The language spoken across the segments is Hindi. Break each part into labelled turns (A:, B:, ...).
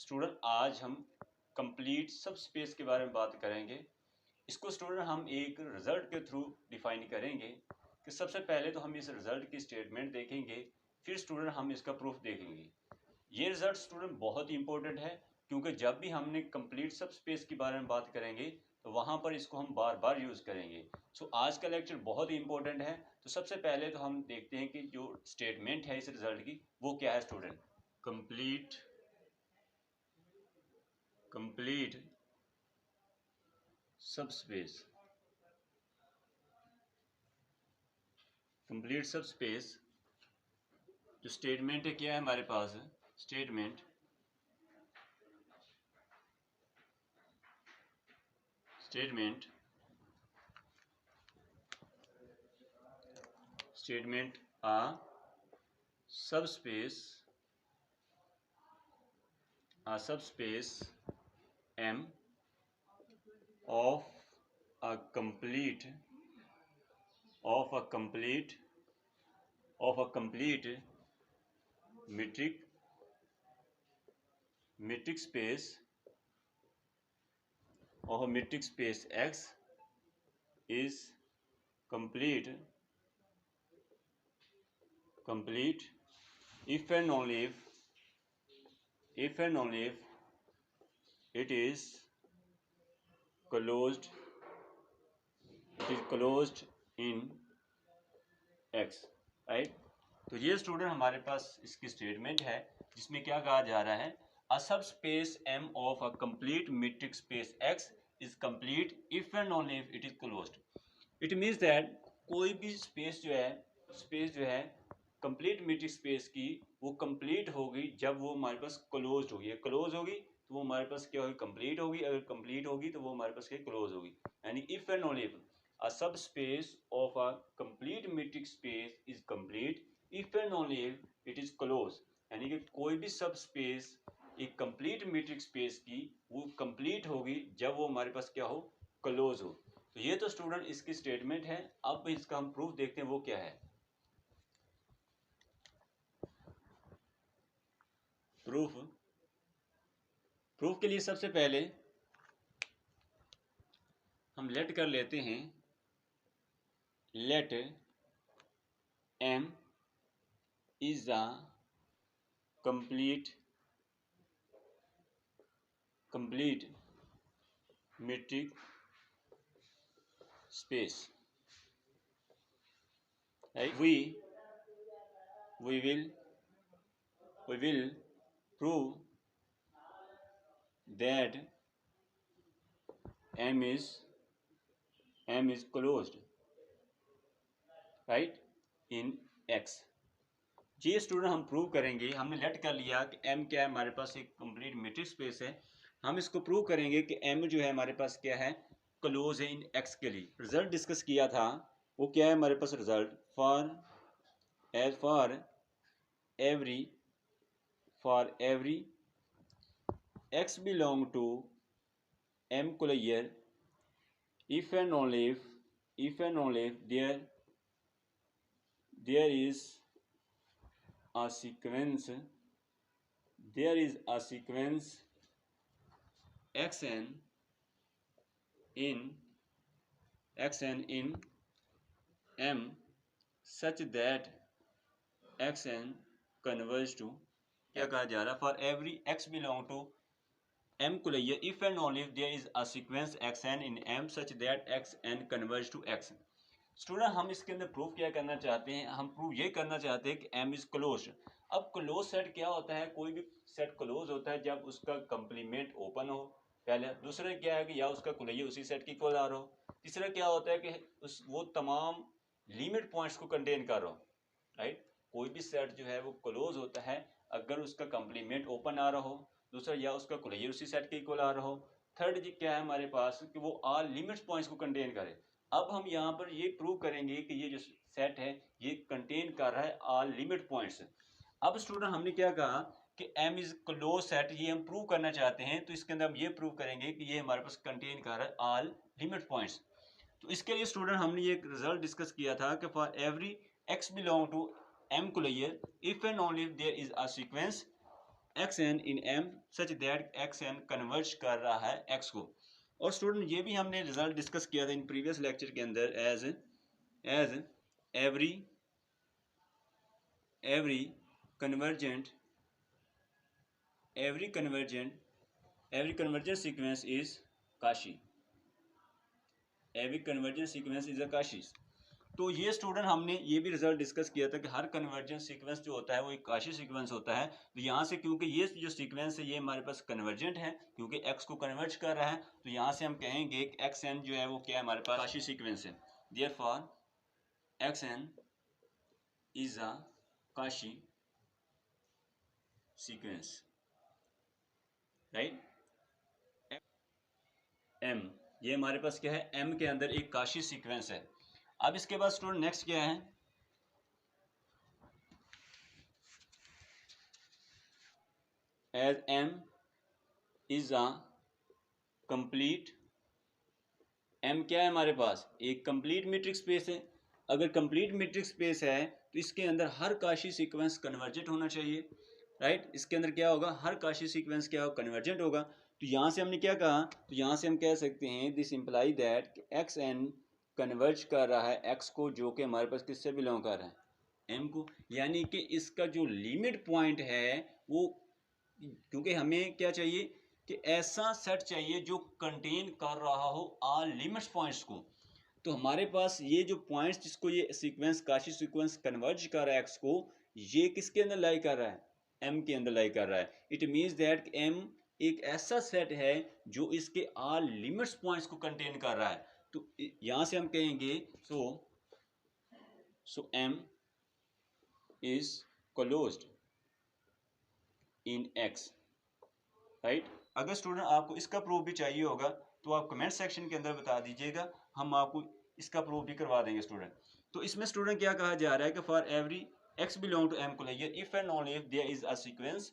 A: स्टूडेंट आज हम कंप्लीट सब स्पेस के बारे में बात करेंगे। इसको स्टूडेंट हम एक रिजल्ट के थ्रू डिफाइन करेंगे कि सबसे पहले तो हम इस रिजल्ट की स्टेटमेंट देखेंगे, फिर स्टूडेंट हम इसका प्रूफ देखेंगे। ये रिजल्ट स्टूडेंट बहुत ही इंपॉर्टेंट है क्योंकि जब भी हमने कंप्लीट सब स्पेस के बारे में बात करेंगे तो वहाँ पर इसको हम बार बार यूज़ करेंगे। सो आज का लेक्चर बहुत ही इंपॉर्टेंट है। तो सबसे पहले तो हम देखते हैं कि जो स्टेटमेंट है इस रिजल्ट की वो क्या है student. Complete subspace. Complete subspace जो स्टेटमेंट है क्या है हमारे पास है statement a subspace M of a complete metric space X is complete if and only if it is closed in X, right. तो ये स्टूडेंट हमारे पास इसकी स्टेटमेंट है जिसमें क्या कहा जा रहा है, अ subspace M of a complete metric space X is complete if and only if it is closed. It means that कोई भी स्पेस जो है कंप्लीट मीट्रिक स्पेस की वो कंप्लीट होगी जब वो हमारे पास क्लोज्ड होगी। क्लोज होगी तो वो हमारे पास क्या होगी, कंप्लीट होगी। अगर कंप्लीट होगी तो वो हमारे पास क्या क्लोज होगी। यानी if and only if a subspace of a complete metric space is complete if and only if it is closed। यानी कि कोई भी सब स्पेस एक कंप्लीट मीट्रिक स्पेस की वो कंप्लीट होगी जब वो हमारे पास क्या हो, क्लोज हो। तो ये तो स्टूडेंट इसकी स्टेटमेंट है। अब इसका हम प्रूफ देखते हैं वो क्या है। प्रूफ के लिए सबसे पहले हम लेट कर लेते हैं, late M is a complete metric space, right? We will prove that M is closed, right, in X। ये स्टूडेंट हम प्रूव करेंगे। हमने लेट कर लिया कि M क्या है, हमारे पास एक कंप्लीट मीट्रिक स्पेस है। हम इसको प्रूव करेंगे कि M जो है हमारे पास क्या है, क्लोज है इन X के लिए। रिजल्ट डिस्कस किया था वो क्या है हमारे पास result, for every X belong to M collier if and only if there is a sequence xn in M such that xn converges to, क्या कहा जा रहा है, for every x belong to M collier if and only if there is a sequence xn in M such that xn converges to x। Student हम इसके अंदर प्रूफ क्या करना चाहते हैं, हम प्रूफ ये करना चाहते हैं कि M इज क्लोज। अब क्लोज सेट क्या होता है, कोई भी सेट क्लोज होता है जब उसका कंप्लीमेंट ओपन हो पहले। दूसरा क्या है कि या उसका कुलैया उसी सेट की इक्वल हो। तीसरा क्या होता है कि वो तमाम लिमिट पॉइंट्स को कंटेन कर रहा हो, राइट। कोई भी सेट जो है वो क्लोज होता है अगर उसका कंप्लीमेंट ओपन आ रहा हो। दूसरा या उसका कुलैया उसी सेट के इक्वल आ रहा हो। थर्ड जी क्या है हमारे पास कि वो ऑल लिमिट्स पॉइंट्स को कंटेन करे। अब हम यहाँ पर ये प्रूव करेंगे कि ये जो सेट है ये कंटेन कर रहा है ऑल लिमिट पॉइंट्स। अब स्टूडेंट हमने क्या कहा कि M इज क्लोज सेट, ये हम प्रूव करना चाहते हैं। तो इसके अंदर हम ये प्रूव करेंगे कि ये हमारे पास कंटेन कर रहा है ऑल लिमिट पॉइंट्स। तो इसके लिए स्टूडेंट हमने ये रिजल्ट डिस्कस किया था कि for every x belong to M collier if and only if there is a sequence x n in M such that x n converge कर रहा है एक्स को। और स्टूडेंट ये भी हमने रिजल्ट डिस्कस किया था इन प्रीवियस लेक्चर के अंदर, as every convergent sequence is Cauchy. Every convergent sequence is a Cauchy. तो ये स्टूडेंट हमने ये भी रिजल्ट डिस्कस किया था कि हर कन्वर्जेंट सीक्वेंस जो होता है वो एक काशी सीक्वेंस होता है। तो यहाँ से क्योंकि ये जो सीक्वेंस है ये हमारे पास कन्वर्जेंट है क्योंकि एक्स को कन्वर्ज कर रहा है, तो यहाँ से हम कहेंगे कि एक्स एन जो है वो क्या है, हमारे पास काशी सीक्वेंस है। Therefore x n is a Cauchy sequence, right. M, ये हमारे पास क्या है, एम के अंदर एक काशी सीक्वेंस है। अब इसके बाद स्टूडेंट नेक्स्ट क्या है, as M is a complete, M क्या है हमारे पास, एक कंप्लीट मीट्रिक स्पेस है। अगर कंप्लीट मीट्रिक स्पेस है तो इसके अंदर हर काशी सीक्वेंस कन्वर्जेंट होना चाहिए, राइट। इसके अंदर क्या होगा, हर काशी सीक्वेंस क्या होगा, कन्वर्जेंट होगा। तो यहाँ से हमने क्या कहा, तो यहाँ से हम कह सकते हैं this imply that x n converge कर रहा है एक्स को, जो कि हमारे पास किससे बिलोंग कर रहा है, एम को। यानी कि इसका जो लिमिट पॉइंट है वो, क्योंकि हमें क्या चाहिए कि ऐसा सेट चाहिए जो कंटेन कर रहा हो ऑल लिमिट्स पॉइंट्स को। तो हमारे पास ये जो पॉइंट्स जिसको ये सीक्वेंस काशी सीक्वेंस कन्वर्ज कर रहा है एक्स को, ये किसके अंदर लाई कर रहा है, एम के अंदर लाई कर रहा है। इट मीन्स दैट एम एक ऐसा सेट है जो इसके ऑल लिमिट्स पॉइंट्स को कंटेन कर रहा है। तो यहां से हम कहेंगे so M is closed in X, right. अगर स्टूडेंट आपको इसका प्रूफ भी चाहिए होगा तो आप कमेंट सेक्शन के अंदर बता दीजिएगा, हम आपको इसका प्रूफ भी करवा देंगे स्टूडेंट। तो इसमें स्टूडेंट क्या कहा जा रहा है कि for every x belong to M closure if and only if there is a sequence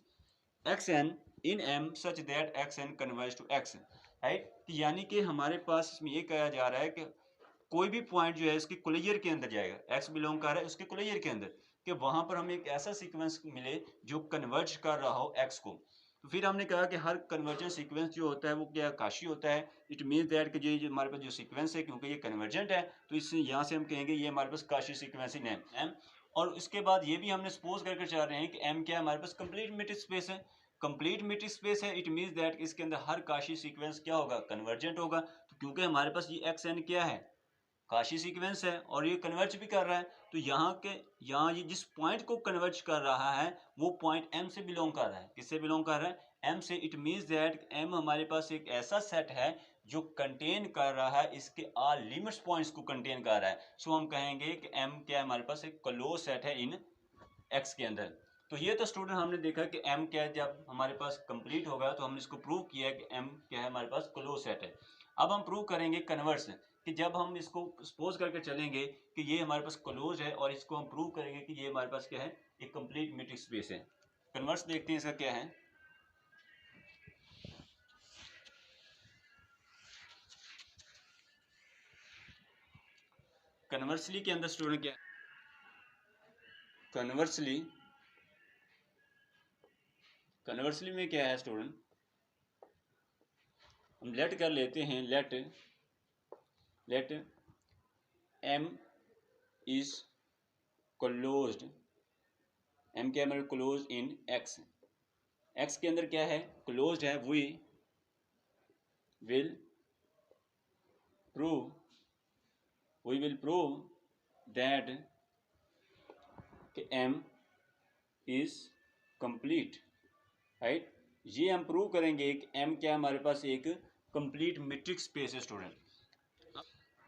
A: x n in M such that x n converge to x, right. यानी कि हमारे पास इसमें ये कहा जा रहा है कि कोई भी पॉइंट जो है इसके कोलियर के अंदर जाएगा, एक्स बिलोंग कर रहा है उसके कोलियर के अंदर, कि वहां पर हमें एक ऐसा सीक्वेंस मिले जो कन्वर्ज कर रहा हो एक्स को। तो फिर हमने कहा कि हर कन्वर्जेंट सीक्वेंस जो होता है वो क्या काशी होता है। इट मीन्स दैट कि जो हमारे पास जो सीक्वेंस है क्योंकि ये कन्वर्जेंट है तो इससे यहाँ से हम कहेंगे ये हमारे पास काशी सीक्वेंस इन एम। और उसके बाद ये भी हमने सपोज करके चाह रहे हैं कि एम क्या है, हमारे पास कंप्लीट मीट्रिक स्पेस है। कंप्लीट मीट्रिक स्पेस है, इट मीन्स दैट इसके अंदर हर काशी सीक्वेंस क्या होगा, कन्वर्जेंट होगा। तो क्योंकि हमारे पास ये एक्स एन क्या है, काशी सीक्वेंस है और ये कन्वर्ज भी कर रहा है, तो यहाँ ये जिस पॉइंट को कन्वर्ज कर रहा है वो पॉइंट एम से बिलोंग कर रहा है। किससे बिलोंग कर रहा है, एम से। इट मीन्स दैट एम हमारे पास एक ऐसा सेट है जो कंटेन कर रहा है इसके ऑल लिमिट्स पॉइंट्स को कंटेन कर रहा है। सो हम कहेंगे कि एम क्या है, हमारे पास एक क्लोज सेट है इन एक्स के अंदर। तो ये तो स्टूडेंट हमने देखा कि एम क्या है, जब हमारे पास कंप्लीट होगा तो हमने इसको प्रूव किया कि एम क्या है, हमारे पास क्लोज सेट है। अब हम प्रूव करेंगे कन्वर्स, कि जब हम इसको सपोज करके चलेंगे कि ये हमारे पास क्लोज है और इसको हम प्रूव करेंगे कि ये हमारे पास क्या है, एक कंप्लीट मीट्रिक स्पेस है। कन्वर्स देखते हैं इसका क्या है। कन्वर्सली के अंदर स्टूडेंट क्या है, कन्वर्सली में क्या है स्टूडेंट, हम लेट कर लेते हैं, let M is closed, M क्या है हमारे क्लोज इन एक्स, एक्स के अंदर क्या है, क्लोज्ड है। We will prove that M is complete, right. ये हम प्रूव करेंगे कि एम क्या हमारे पास एक कंप्लीट मीट्रिक स्पेस है स्टूडेंट।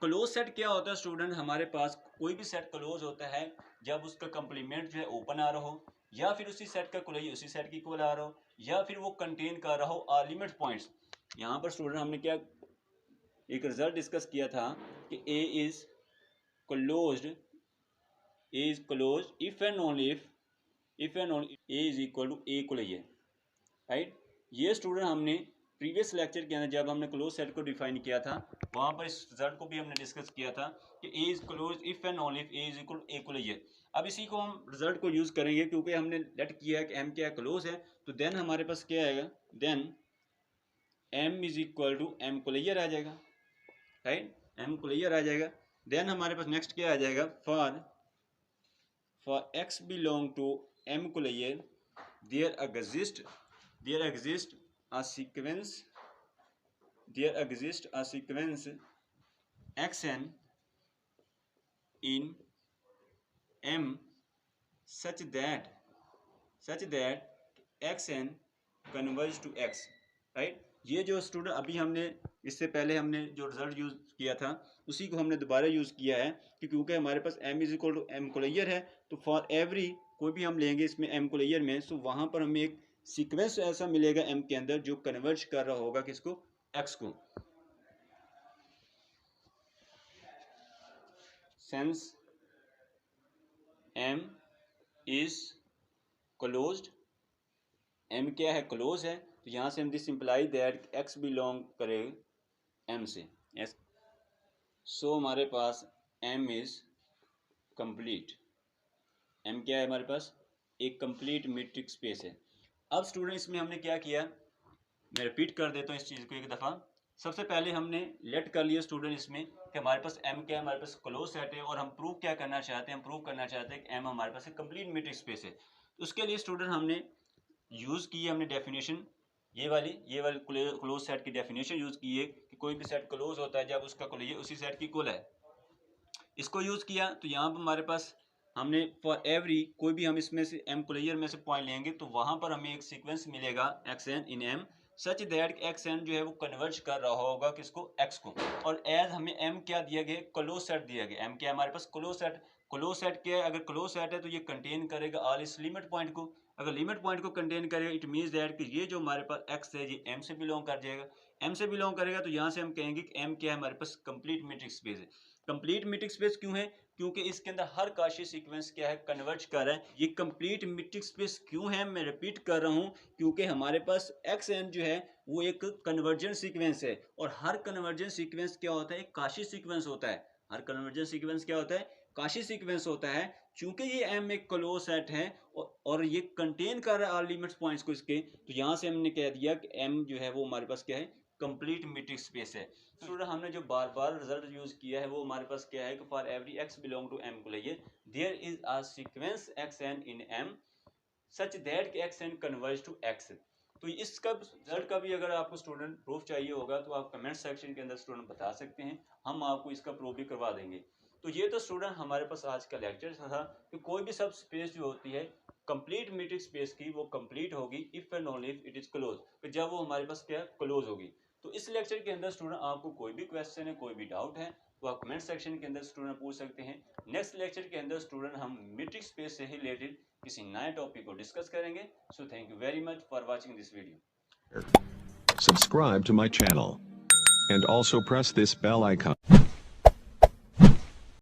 A: क्लोज सेट क्या होता है स्टूडेंट, हमारे पास कोई भी सेट क्लोज होता है जब उसका कंप्लीमेंट जो है ओपन आ रहा हो, या फिर उसी सेट का कोई उसी सेट की इक्वल आ रहा हो, या फिर वो कंटेन कर रहा हो लिमिट पॉइंट्स। यहाँ पर स्टूडेंट हमने क्या एक रिजल्ट डिस्कस किया था कि A is closed if and only if A is equal to A को लिए, राइट। ये स्टूडेंट हमने प्रीवियस लेक्चर के अंदर जब हमने क्लोज सेट को डिफाइन किया था, वहाँ पर इस रिजल्ट को भी हमने डिस्कस किया था कि A is close if and only if A is equal equal. अब इसी को हम रिजल्ट को यूज करेंगे, क्योंकि हमने लेट किया है कि एम क्या है, क्लोज है, तो देन हमारे पास क्या आएगा, then M is equal to M closure आ जाएगा, राइट, एम क्लोजर आ जाएगा। देन हमारे पास नेक्स्ट क्या आ जाएगा, for x belong to M closure there exist a sequence xn in m such that xn converge to x, right. ये जो स्टूडेंट अभी हमने इससे पहले हमने जो रिजल्ट यूज किया था उसी को हमने दोबारा यूज किया है कि क्योंकि हमारे पास m is equal to M closure है, तो फॉर एवरी कोई भी हम लेंगे इसमें m क्लोजर में, सो वहां पर हमें एक सीक्वेंस ऐसा मिलेगा m के अंदर जो कन्वर्ज कर रहा होगा किसको, x को। Sense m is closed, m क्या है, क्लोज है, तो यहां से हम this imply that x belong करे m से, सो हमारे पास m इज कंप्लीट, m क्या है हमारे पास, एक कंप्लीट मीट्रिक स्पेस है। अब स्टूडेंट इसमें हमने क्या किया, मैं रिपीट कर देता हूँ इस चीज़ को एक दफ़ा। सबसे पहले हमने लेट कर लिया स्टूडेंट इसमें कि हमारे पास m क्या है, हमारे पास क्लोज सेट है, और हम प्रूव क्या करना चाहते हैं, हम प्रूव करना चाहते हैं कि m हमारे पास एक कंप्लीट मीट्रिक स्पेस है। तो उसके लिए स्टूडेंट हमने यूज़ की है, हमने डेफिनेशन ये वाली क्लोज सेट की डेफिनेशन यूज़ की है कि कोई भी सेट क्लोज होता है जब उसका क्लोजर उसी सेट की इक्वल है, इसको यूज़ किया। तो यहाँ पर हमारे पास हमने फॉर एवरी कोई भी हम इसमें से एम क्लोजर में से पॉइंट लेंगे तो वहाँ पर हमें एक सीक्वेंस मिलेगा x n in M such that x n जो है वो कन्वर्ज कर रहा होगा किसको, एक्स को। और एज हमें एम क्या दिया गया, क्लोज सेट दिया गया। एम क्या है हमारे पास, क्लोज सेट क्या है, अगर क्लोज सेट है तो ये कंटेन करेगा ऑल इस लिमिट पॉइंट को। अगर लिमिट पॉइंट को कंटेन करेगा इट मीन्स दैट कि ये जो हमारे पास एक्स है ये एम से बिलोंग कर जाएगा। एम से बिलोंग करेगा तो यहाँ से हम कहेंगे कि एम क्या है हमारे पास, कंप्लीट मीट्रिक स्पेस है। कंप्लीट मीट्रिक स्पेस क्यों है, क्योंकि इसके अंदर हर काशी सीक्वेंस क्या है, कन्वर्ज कर रहा है। ये कंप्लीट मीट्रिक स्पेस क्यों है, मैं रिपीट कर रहा हूँ, क्योंकि हमारे पास एक्स एन जो है वो एक कन्वर्जन सीक्वेंस है, और हर कन्वर्जन सीक्वेंस क्या होता है, एक काशी सीक्वेंस होता है। हर कन्वर्जन सीक्वेंस क्या होता है, काशी सीक्वेंस होता है। चूंकि ये एम एक क्लोज सेट है और ये कंटेन कर रहा है ऑल लिमिट्स पॉइंट्स को इसके, तो यहाँ से हमने कह दिया कि एम जो है वो हमारे पास क्या है, कंप्लीट मीट्रिक स्पेस है। स्टूडेंट हमने जो बार बार रिजल्ट यूज किया है वो हमारे पास क्या है कि for every x belong to M closure there is a sequence x n in M such that x n converge to x. तो इसका रिजल्ट का भी अगर आपको स्टूडेंट प्रूफ चाहिए होगा तो आप कमेंट सेक्शन के अंदर स्टूडेंट बता सकते हैं, हम आपको इसका प्रूफ भी करवा देंगे। तो ये तो स्टूडेंट हमारे पास आज का लेक्चर था कि कोई भी सब स्पेस जो होती है कंप्लीट मीट्रिक स्पेस की वो कंप्लीट होगी if and only if it is close, कि जब वो हमारे पास क्या क्लोज होगी। तो इस लेक्चर के अंदर स्टूडेंट आपको कोई भी क्वेश्चन है, कोई भी डाउट है तो आप कमेंट सेक्शन के अंदर स्टूडेंट पूछ सकते हैं। नेक्स्ट लेक्चर के अंदर स्टूडेंट हम मीट्रिक स्पेस से ही रिलेटेड किसी नए टॉपिक को डिस्कस करेंगे। So thank you very much for watching this video.
B: Subscribe to my channel and also press this bell icon.